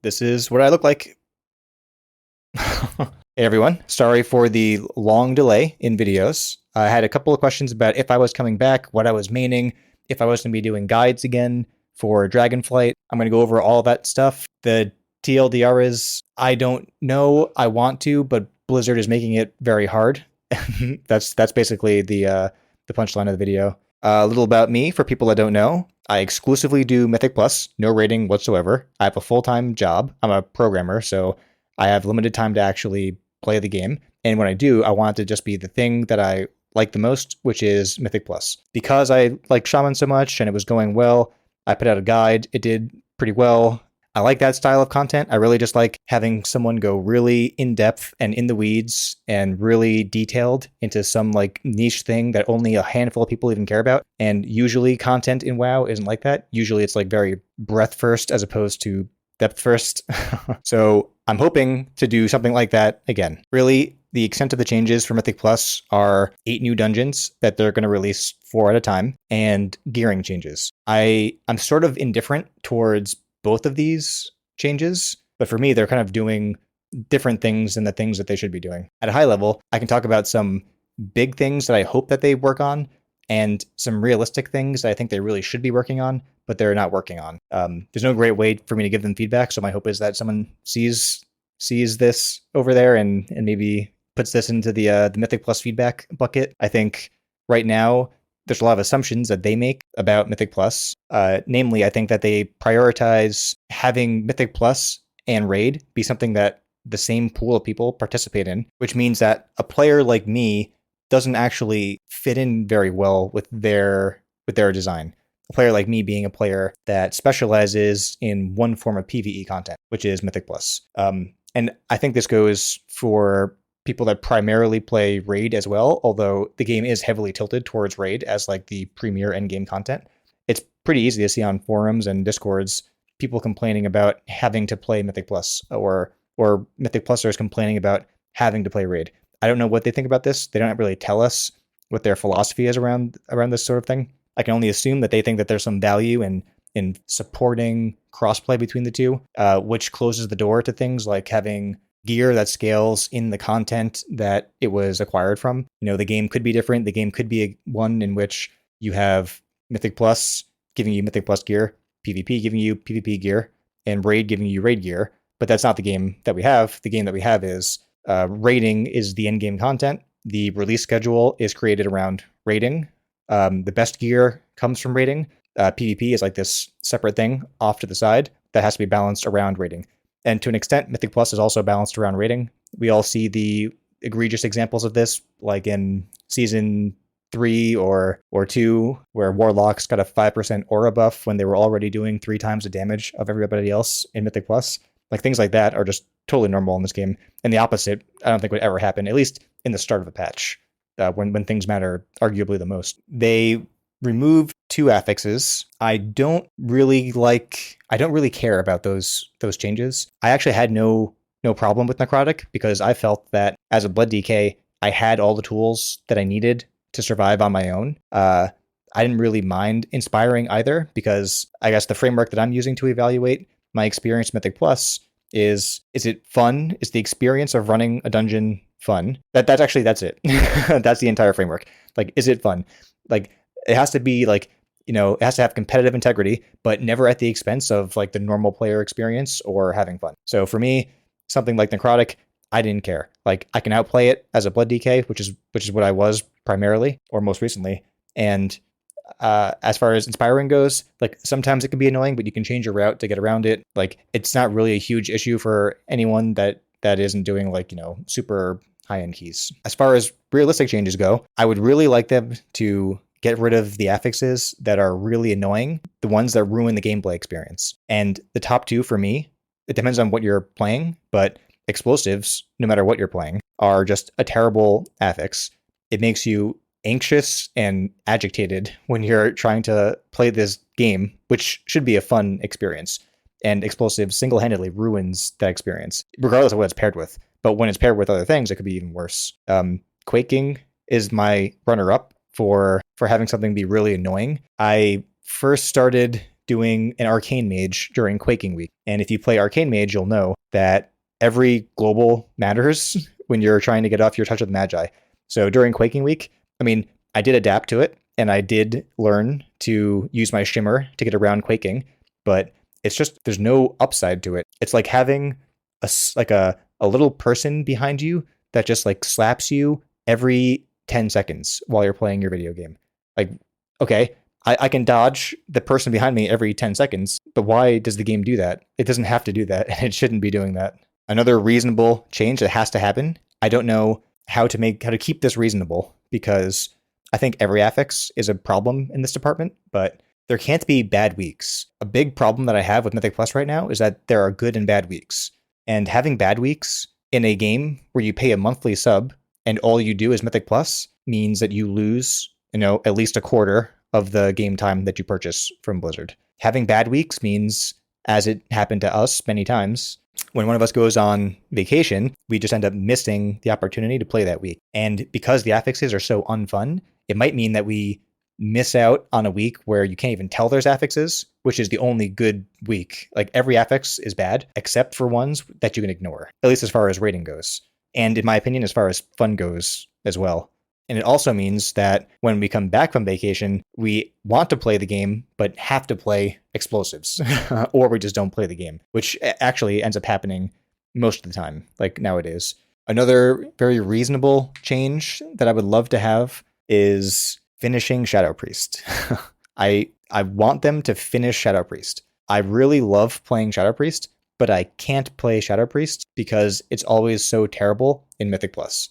This is what I look like. Hey everyone, sorry for the long delay in videos. I had a couple of questions about if I was coming back, what I was maining, if I was going to be doing guides again for Dragonflight. I'm going to go over all that stuff. The TLDR is, I don't know, I want to, but Blizzard is making it very hard. That's basically the punchline of the video. A little about me for people that don't know. I exclusively do Mythic Plus, no rating whatsoever. I have a full-time job. I'm a programmer, so I have limited time to actually play the game. And when I do, I want it to just be the thing that I like the most, which is Mythic Plus. Because I like Shaman so much and it was going well, I put out a guide. It did pretty well. I like that style of content. I really just like having someone go really in depth and in the weeds and really detailed into some like niche thing that only a handful of people even care about. And usually content in WoW isn't like that. Usually it's like very breadth first as opposed to depth first. So I'm hoping to do something like that again. Really, the extent of the changes for Mythic Plus are 8 new dungeons that they're going to release 4 at a time and gearing changes. I'm sort of indifferent towards both of these changes, but for me, they're kind of doing different things than the things that they should be doing. At a high level, I can talk about some big things that I hope that they work on and some realistic things that I think they really should be working on, but they're not working on. There's no great way for me to give them feedback, so my hope is that someone sees this over there and maybe puts this into the Mythic Plus feedback bucket. I think right now, there's a lot of assumptions that they make about Mythic Plus. Namely, I think that they prioritize having Mythic Plus and Raid be something that the same pool of people participate in, which means that a player like me doesn't actually fit in very well with their design. A player like me being a player that specializes in one form of PvE content, which is Mythic Plus. And I think this goes for people that primarily play Raid as well, although the game is heavily tilted towards Raid as like the premier endgame content. It's pretty easy to see on forums and Discords people complaining about having to play Mythic Plus or Mythic Plusers complaining about having to play Raid. I don't know what they think about this. They don't really tell us what their philosophy is around this sort of thing. I can only assume that they think that there's some value in supporting crossplay between the two, which closes the door to things like having gear that scales in the content that it was acquired from. You know, the game could be different. The game could be one in which you have Mythic Plus giving you Mythic Plus gear, PvP giving you PvP gear, and Raid giving you Raid gear. But that's not the game that we have. The game that we have is raiding is the end game content. The release schedule is created around raiding. The best gear comes from raiding. PvP is like this separate thing off to the side that has to be balanced around raiding. And to an extent, Mythic Plus is also balanced around raiding. We all see the egregious examples of this, like in Season 3 or 2, where Warlocks got a 5% aura buff when they were already doing 3 times the damage of everybody else in Mythic Plus. Like, things like that are just totally normal in this game. And the opposite, I don't think would ever happen, at least in the start of a patch, when things matter arguably the most. They removed 2 affixes. I don't really care about those changes. I actually had no problem with Necrotic because I felt that as a Blood DK, I had all the tools that I needed to survive on my own. I didn't really mind Inspiring either because I guess the framework that I'm using to evaluate my experience Mythic Plus is it fun? Is the experience of running a dungeon fun? That's it. That's the entire framework. Like, is it fun? Like, it has to be like, you know, it has to have competitive integrity, but never at the expense of like the normal player experience or having fun. So for me, something like Necrotic, I didn't care. Like, I can outplay it as a Blood DK, which is what I was primarily or most recently. And as far as Inspiring goes, like, sometimes it can be annoying, but you can change your route to get around it. Like, it's not really a huge issue for anyone that isn't doing like, you know, super high-end keys. As far as realistic changes go, I would really like them to get rid of the affixes that are really annoying, the ones that ruin the gameplay experience. And the top 2 for me, it depends on what you're playing, but explosives, no matter what you're playing, are just a terrible affix. It makes you anxious and agitated when you're trying to play this game, which should be a fun experience. And explosives single-handedly ruins that experience, regardless of what it's paired with. But when it's paired with other things, it could be even worse. Quaking is my runner-up for having something be really annoying. I first started doing an Arcane Mage during Quaking Week. And if you play Arcane Mage, you'll know that every global matters when you're trying to get off your Touch of the Magi. So during Quaking Week, I mean, I did adapt to it, and I did learn to use my Shimmer to get around Quaking, but it's just, there's no upside to it. It's like having a little person behind you that just like slaps you every 10 seconds while you're playing your video game. Like, okay, I can dodge the person behind me every 10 seconds, but why does the game do that? It doesn't have to do that, and it shouldn't be doing that. Another reasonable change that has to happen, I don't know how to keep this reasonable, because I think every affix is a problem in this department, but there can't be bad weeks. A big problem that I have with Mythic Plus right now is that there are good and bad weeks. And having bad weeks in a game where you pay a monthly sub and all you do is Mythic Plus means that you lose, at least a quarter of the game time that you purchase from Blizzard. Having bad weeks means, as it happened to us many times, when one of us goes on vacation, we just end up missing the opportunity to play that week. And because the affixes are so unfun, it might mean that we miss out on a week where you can't even tell there's affixes, which is the only good week. Like, every affix is bad, except for ones that you can ignore, at least as far as rating goes. And in my opinion, as far as fun goes as well. And it also means that when we come back from vacation, we want to play the game, but have to play explosives, or we just don't play the game, which actually ends up happening most of the time, like nowadays. Another very reasonable change that I would love to have is finishing Shadow Priest. I want them to finish Shadow Priest. I really love playing Shadow Priest, but I can't play Shadow Priest because it's always so terrible in Mythic Plus.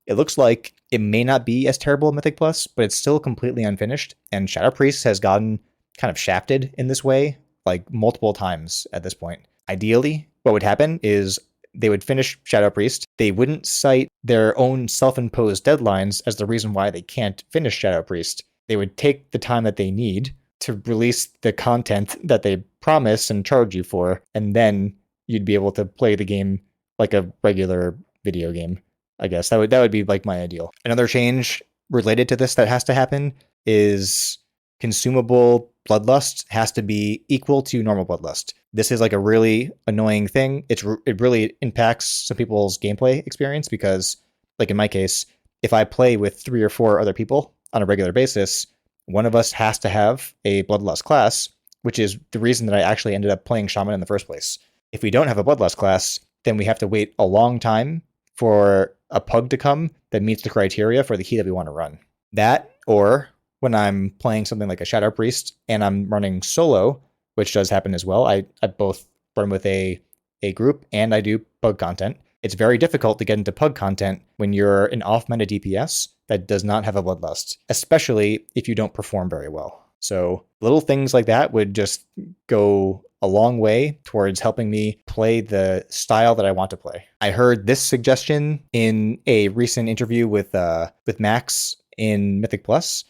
It looks like it may not be as terrible in Mythic Plus, but it's still completely unfinished, and Shadow Priest has gotten kind of shafted in this way, like multiple times at this point. Ideally, what would happen is they would finish Shadow Priest. They wouldn't cite their own self-imposed deadlines as the reason why they can't finish Shadow Priest. They would take the time that they need to release the content that they promise and charge you for, and then you'd be able to play the game like a regular video game. I guess that would be like my ideal. Another change related to this that has to happen is consumable bloodlust has to be equal to normal bloodlust. This is like a really annoying thing. It really impacts some people's gameplay experience because, like in my case, if I play with 3 or 4 other people on a regular basis, one of us has to have a bloodlust class, which is the reason that I actually ended up playing Shaman in the first place. If we don't have a bloodlust class, then we have to wait a long time for a pug to come that meets the criteria for the key that we want to run. That, or when I'm playing something like a Shadow Priest and I'm running solo, which does happen as well. I both run with a group and I do pug content. It's very difficult to get into pug content when you're an off-meta DPS that does not have a bloodlust, especially if you don't perform very well. So little things like that would just go a long way towards helping me play the style that I want to play. I heard this suggestion in a recent interview with Max in Mythic Plus.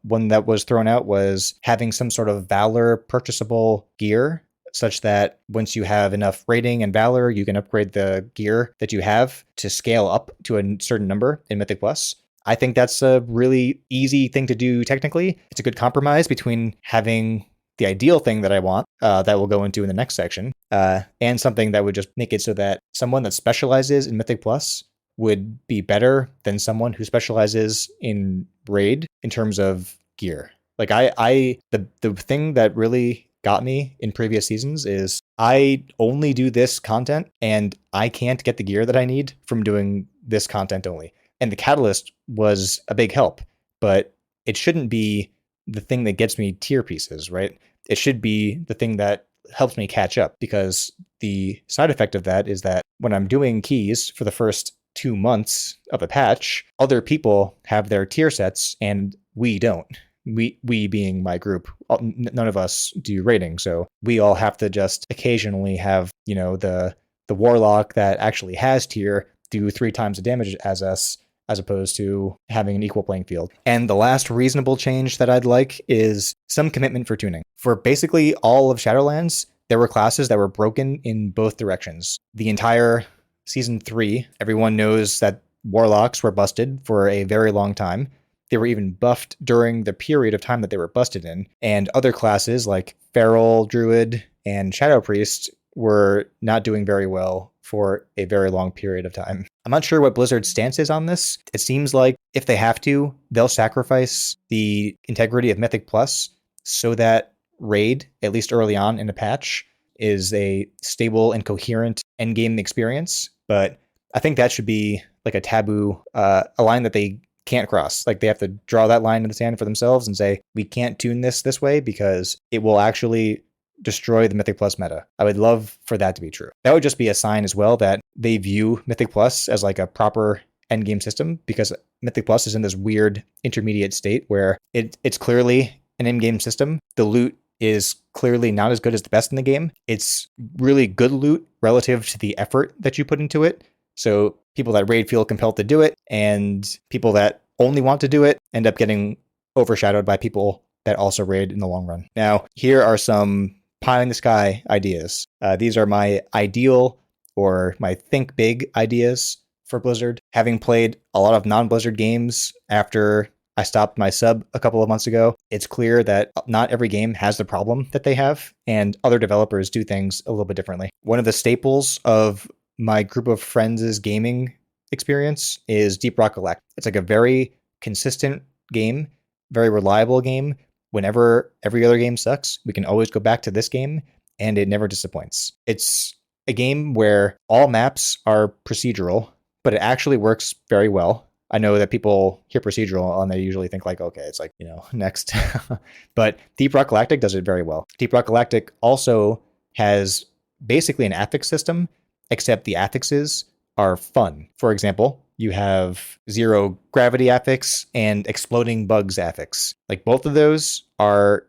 One that was thrown out was having some sort of Valor purchasable gear, such that once you have enough rating and Valor, you can upgrade the gear that you have to scale up to a certain number in Mythic Plus. I think that's a really easy thing to do technically. It's a good compromise between having the ideal thing that I want, that we'll go into in the next section, and something that would just make it so that someone that specializes in Mythic Plus would be better than someone who specializes in Raid in terms of gear. Like the thing that really got me in previous seasons is I only do this content and I can't get the gear that I need from doing this content only. And the Catalyst was a big help, but it shouldn't be the thing that gets me tier pieces, right? It should be the thing that helps me catch up, because the side effect of that is that when I'm doing keys for the first 2 months of a patch, other people have their tier sets and we don't. We being my group, none of us do rating, so we all have to just occasionally have, the warlock that actually has tier do 3 times the damage as us, as opposed to having an equal playing field. And the last reasonable change that I'd like is some commitment for tuning. For basically all of Shadowlands, there were classes that were broken in both directions. The entire Season 3, everyone knows that warlocks were busted for a very long time, They were even buffed during the period of time that they were busted in. And other classes like Feral Druid and Shadow Priest were not doing very well for a very long period of time. I'm not sure what Blizzard's stance is on this. It seems like if they have to, they'll sacrifice the integrity of Mythic Plus so that Raid, at least early on in a patch, is a stable and coherent endgame experience. But I think that should be like a taboo, a line that they can't cross. Like they have to draw that line in the sand for themselves and say, we can't tune this way because it will actually destroy the Mythic Plus meta. I would love for that to be true. That would just be a sign as well that they view Mythic Plus as like a proper endgame system, because Mythic Plus is in this weird intermediate state where it's clearly an endgame system. The loot is clearly not as good as the best in the game. It's really good loot relative to the effort that you put into it. So people that raid feel compelled to do it, and people that only want to do it end up getting overshadowed by people that also raid in the long run. Now, here are some pie in the sky ideas. These are my ideal or my think big ideas for Blizzard. Having played a lot of non-Blizzard games after I stopped my sub a couple of months ago, it's clear that not every game has the problem that they have, and other developers do things a little bit differently. One of the staples of my group of friends' gaming experience is Deep Rock Galactic. It's like a very consistent game, very reliable game. Whenever every other game sucks, we can always go back to this game, and it never disappoints. It's a game where all maps are procedural, but it actually works very well. I know that people hear procedural and they usually think like, okay, it's like, next. But Deep Rock Galactic does it very well. Deep Rock Galactic also has basically an affix system, except the affixes are fun. For example, you have Zero Gravity affix and Exploding Bugs affix. Like both of those are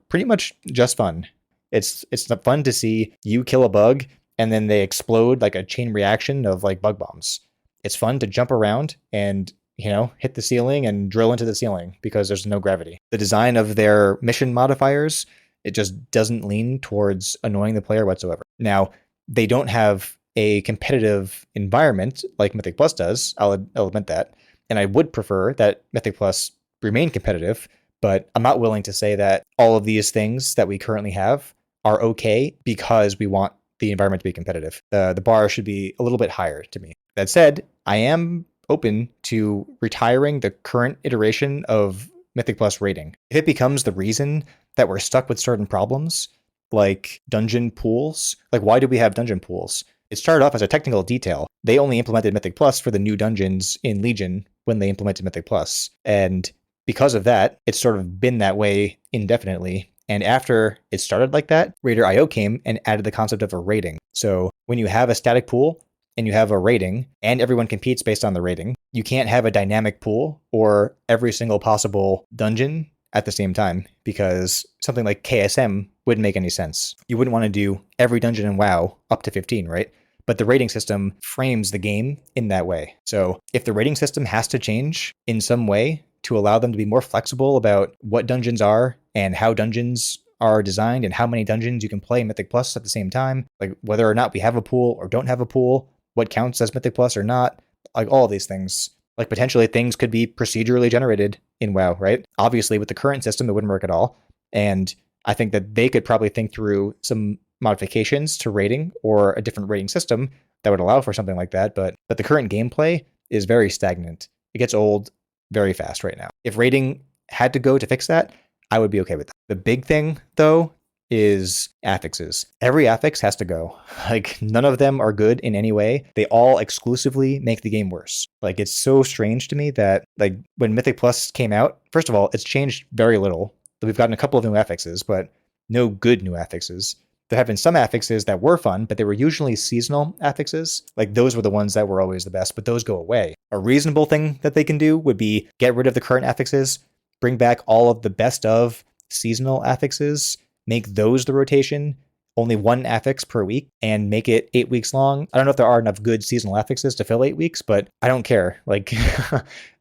pretty much just fun. It's fun to see you kill a bug and then they explode like a chain reaction of like bug bombs. It's fun to jump around and, hit the ceiling and drill into the ceiling because there's no gravity. The design of their mission modifiers, it just doesn't lean towards annoying the player whatsoever. Now, they don't have a competitive environment like Mythic Plus does. I'll admit that. And I would prefer that Mythic Plus remain competitive, but I'm not willing to say that all of these things that we currently have are okay because we want the environment to be competitive. The bar should be a little bit higher to me. That said, I am open to retiring the current iteration of Mythic Plus rating. If it becomes the reason that we're stuck with certain problems, like dungeon pools, like why do we have dungeon pools? It started off as a technical detail. They only implemented Mythic Plus for the new dungeons in Legion when they implemented Mythic Plus. And because of that, it's sort of been that way indefinitely. And after it started like that, Raider.io came and added the concept of a rating. So when you have a static pool and you have a rating and everyone competes based on the rating, you can't have a dynamic pool or every single possible dungeon at the same time, because something like KSM wouldn't make any sense. You wouldn't want to do every dungeon in WoW up to 15, right? But the rating system frames the game in that way. So if the rating system has to change in some way to allow them to be more flexible about what dungeons are and how dungeons are designed and how many dungeons you can play in Mythic Plus at the same time, like whether or not we have a pool or don't have a pool, what counts as Mythic Plus or not, like all of these things. Like potentially things could be procedurally generated in WoW, right? Obviously with the current system, it wouldn't work at all. And I think that they could probably think through some modifications to rating or a different rating system that would allow for something like that. But the current gameplay is very stagnant. It gets old very fast right now. If rating had to go to fix that, I would be okay with that. The big thing though is affixes. Every affix has to go. Like none of them are good in any way. They all exclusively make the game worse. Like it's so strange to me that like when Mythic Plus came out, first of all, it's changed very little. We've gotten a couple of new affixes, but no good new affixes. There have been some affixes that were fun, but they were usually seasonal affixes. Like those were the ones that were always the best, but those go away. A reasonable thing that they can do would be get rid of the current affixes, bring back all of the best of seasonal affixes, make those the rotation, only one affix per week, and make it 8 weeks long. I don't know if there are enough good seasonal affixes to fill 8 weeks, but I don't care. Like,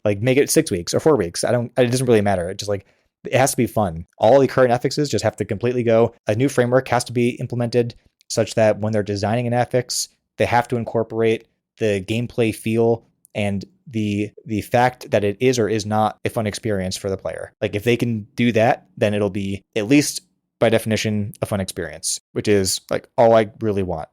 like make it 6 weeks or 4 weeks. It doesn't really matter. It just like, it has to be fun. All the current affixes just have to completely go. A new framework has to be implemented such that when they're designing an affix, they have to incorporate the gameplay feel and the fact that it is or is not a fun experience for the player. Like if they can do that, then it'll be at least by definition a fun experience, which is like all I really want.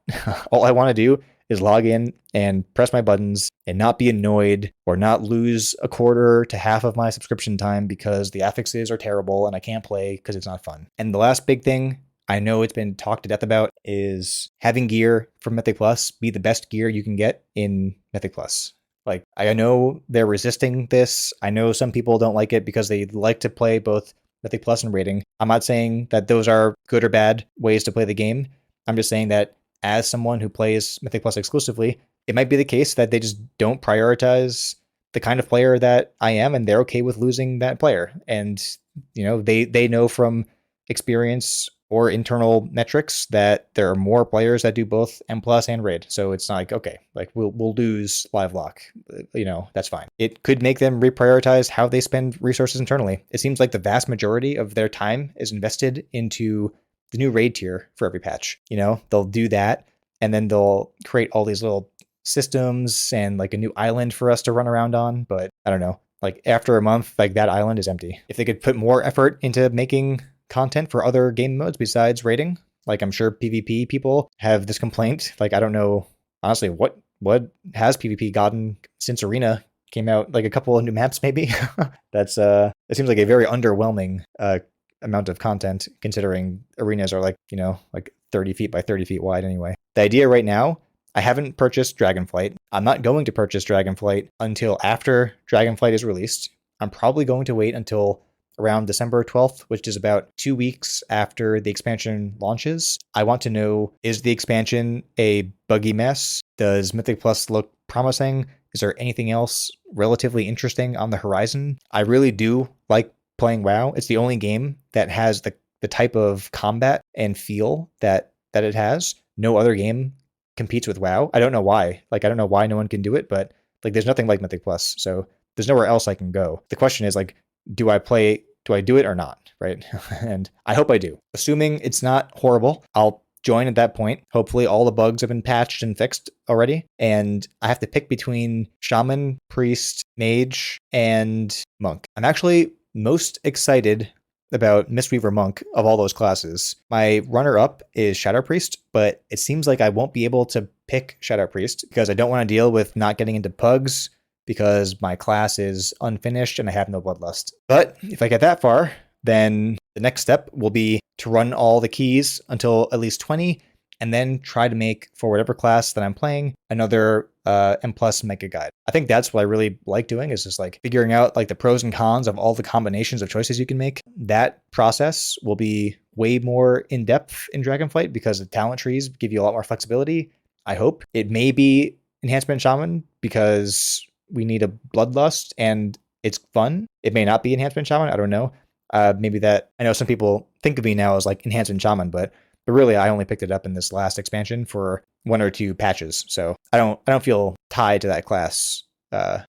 All I want to do is log in and press my buttons and not be annoyed or not lose a quarter to half of my subscription time because the affixes are terrible and I can't play because it's not fun. And the last big thing I know it's been talked to death about is having gear from Mythic Plus be the best gear you can get in Mythic Plus. Like, I know they're resisting this. I know some people don't like it because they like to play both Mythic Plus and rating. I'm not saying that those are good or bad ways to play the game. I'm just saying that as someone who plays Mythic Plus exclusively, it might be the case that they just don't prioritize the kind of player that I am, and they're okay with losing that player. And, they know from experience or internal metrics that there are more players that do both M plus and raid. So it's not like, okay, like we'll lose live lock, that's fine. It could make them reprioritize how they spend resources internally. It seems like the vast majority of their time is invested into the new raid tier for every patch. They'll do that, and then they'll create all these little systems and like a new island for us to run around on. But I don't know, like after a month, like that island is empty. If they could put more effort into making content for other game modes besides raiding, like I'm sure PvP people have this complaint. Like I don't know honestly what has PvP gotten since Arena came out, like a couple of new maps maybe. That's it seems like a very underwhelming amount of content considering arenas are like 30 feet by 30 feet wide anyway. The idea right now, I haven't purchased Dragonflight. I'm not going to purchase Dragonflight until after Dragonflight is released. I'm probably going to wait until around December 12th, which is about 2 weeks after the expansion launches. I want to know, is the expansion a buggy mess? Does Mythic Plus look promising? Is there anything else relatively interesting on the horizon? I really do like playing WoW. It's the only game that has the type of combat and feel that it has. No other game competes with WoW. I don't know why. Like, I don't know why no one can do it, but like there's nothing like Mythic Plus. So there's nowhere else I can go. The question is like, do I do it or not, right? And I hope I do. Assuming it's not horrible, I'll join at that point. Hopefully all the bugs have been patched and fixed already. And I have to pick between Shaman, Priest, Mage, and Monk. I'm actually most excited about Mistweaver Monk of all those classes. My runner-up is Shadow Priest, but it seems like I won't be able to pick Shadow Priest because I don't want to deal with not getting into pugs, because my class is unfinished and I have no bloodlust. But if I get that far, then the next step will be to run all the keys until at least 20, and then try to make, for whatever class that I'm playing, another M plus mega guide. I think that's what I really like doing, is just like figuring out like the pros and cons of all the combinations of choices you can make. That process will be way more in depth in Dragonflight because the talent trees give you a lot more flexibility. I hope it may be Enhancement Shaman because we need a bloodlust and it's fun. It may not be Enhancement Shaman. I don't know. Maybe that, I know some people think of me now as like Enhancement Shaman, but really I only picked it up in this last expansion for 1 or 2 patches. So I don't feel tied to that class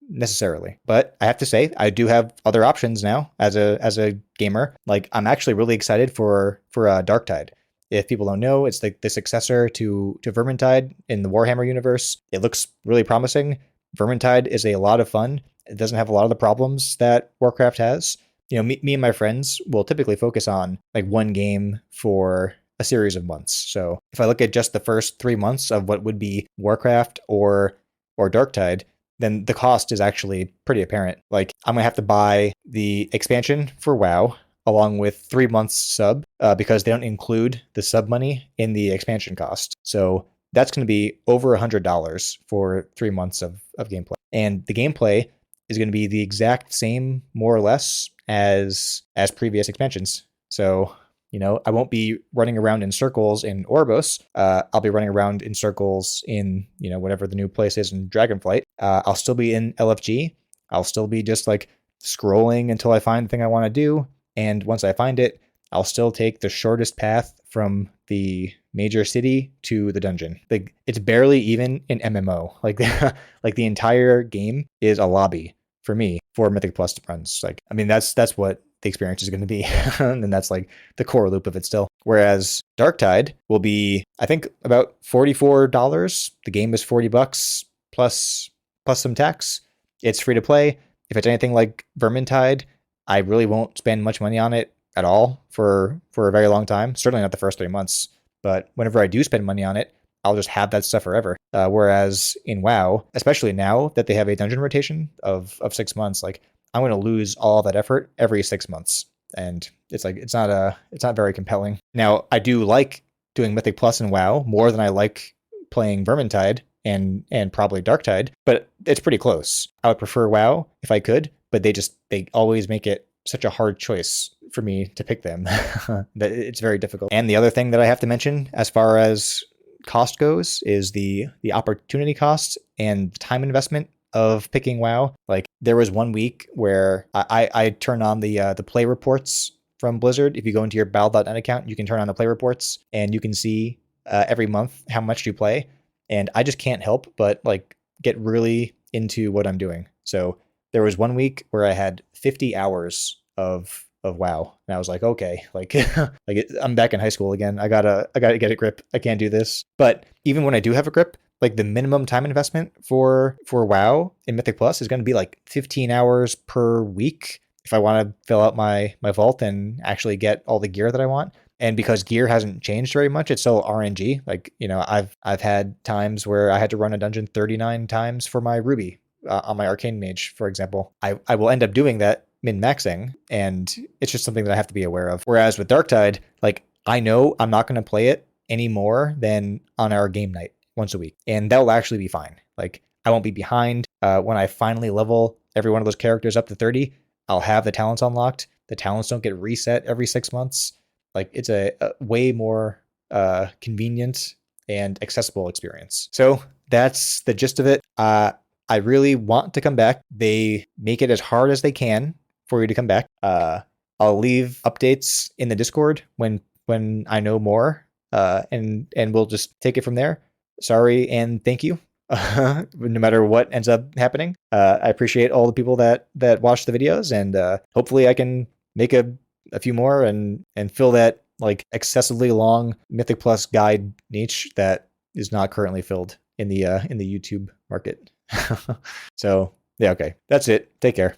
necessarily. But I have to say, I do have other options now as a gamer. Like I'm actually really excited for Darktide. If people don't know, it's like the successor to Vermintide in the Warhammer universe. It looks really promising. Vermintide is a lot of fun. It doesn't have a lot of the problems that Warcraft has. Me and my friends will typically focus on like one game for a series of months. So if I look at just the first 3 months of what would be Warcraft or Darktide, then the cost is actually pretty apparent. Like I'm going to have to buy the expansion for WoW along with 3 months sub because they don't include the sub money in the expansion cost. So that's going to be over $100 for 3 months of gameplay. And the gameplay is going to be the exact same, more or less, as previous expansions. So, I won't be running around in circles in Oribos. I'll be running around in circles in, whatever the new place is in Dragonflight. I'll still be in LFG. I'll still be just like scrolling until I find the thing I want to do. And once I find it, I'll still take the shortest path from the major city to the dungeon. Like it's barely even an MMO. Like like the entire game is a lobby for me for Mythic Plus runs. Like I mean that's what the experience is going to be. And that's like the core loop of it still. Whereas Darktide will be, I think, about $44. The game is $40 plus some tax. It's free to play. If it's anything like Vermintide, I really won't spend much money on it at all for a very long time. Certainly not the first 3 months. But whenever I do spend money on it, I'll just have that stuff forever. Whereas in WoW, especially now that they have a dungeon rotation of 6 months, like I'm going to lose all that effort every 6 months, and it's like it's not very compelling. Now I do like doing Mythic Plus in WoW more than I like playing Vermintide and probably Darktide, but it's pretty close. I would prefer WoW if I could, but they always make it such a hard choice for me to pick them that it's very difficult. And the other thing that I have to mention as far as cost goes is the opportunity cost and time investment of picking WoW. Like there was one week where I turn on the play reports from Blizzard. If you go into your battle.net account, you can turn on the play reports and you can see every month how much you play. And I just can't help but like get really into what I'm doing. So there was one week where I had 50 hours of WoW, and I was like, okay, like I'm back in high school again. I gotta get a grip. I can't do this. But even when I do have a grip, like the minimum time investment for WoW in Mythic Plus is going to be like 15 hours per week if I want to fill out my vault and actually get all the gear that I want. And because gear hasn't changed very much, it's still RNG. Like, you know, I've had times where I had to run a dungeon 39 times for my Ruby on my Arcane Mage, for example. I will end up doing that min-maxing, and it's just something that I have to be aware of. Whereas with Darktide, like I know I'm not going to play it any more than on our game night once a week, and that will actually be fine. Like I won't be behind. When I finally level every one of those characters up to 30, I'll have the talents unlocked. The talents don't get reset every 6 months. Like it's a way more convenient and accessible experience. So that's the gist of it. I really want to come back. They make it as hard as they can for you to come back. I'll leave updates in the Discord when I know more, and we'll just take it from there. Sorry and thank you. No matter what ends up happening, I appreciate all the people that watch the videos, and hopefully I can make a few more and fill that like excessively long Mythic Plus guide niche that is not currently filled in the YouTube market. So yeah, okay, that's it. Take care.